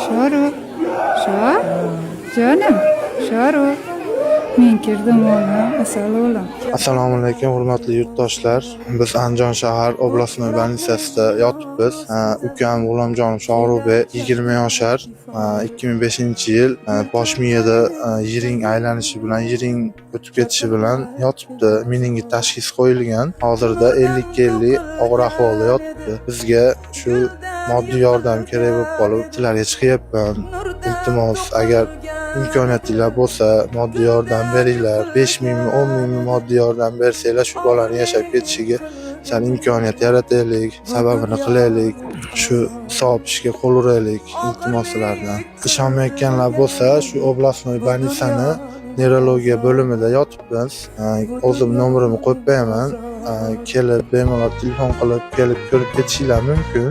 Şaruk. Şa. Canım. Şaruk. Men kirdim oğlum. Asal oğlum. Assalomu alaykum hurmatli yurtdoshlar. Biz Andijon shahar oblastnoy больницасida yotibmiz. Ukam G'ulomjonov Shohrubek 20 yoshar. 2005-yil bosh miyada yiring aylanishi bilan, yiring o'tib ketishi bilan yotibdi. Meningit tashxisi qo'yilgan. Hozirda 50 og'ir ahvolda yotibdi. Bizga shu moddiy yordam kerak bo'lib qolib, sizlarga chiqyapman. Iltimos, agar imkoniyatinglar bo'lsa, moddiy yordam beringlar. 5 mingmi, 10 mingmi moddiy yordam bersanglar, shu bolani yashab ketishiga sal imkoniyat yarataylik, sababini qilaylik. Shu savob ishga qo'l uraylik, iltimos sizlardan. Ishonmayotganlar bo'lsa, shu oblastnoy больницani neurologiya bo'limida yotibmiz. O'zim nomerimni qo'yib qo'yaman. Kelib bemalol telefon qilib kelib ko'rib ketishinglar mumkin.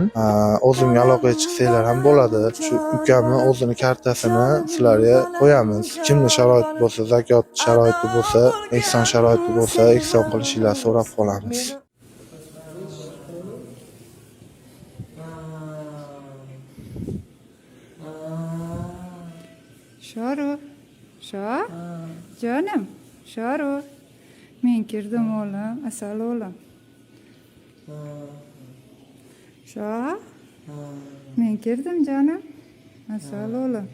O'zimga aloqaga chiqsanglar ham bo'ladi. Shu ukamni o'zini kartasini sizlarga qo'yamiz. Kimni sharoiti bo'lsa, zakot sharoiti bo'lsa, ehson sharoiti bo'lsa, ehson qilishinglar so'rab qolamiz. Şaruk. Şa. Canım. Şaruk. Men kirdim oğlum. Asal oğlum. Şa. Men kirdim canım. Asal oğlum.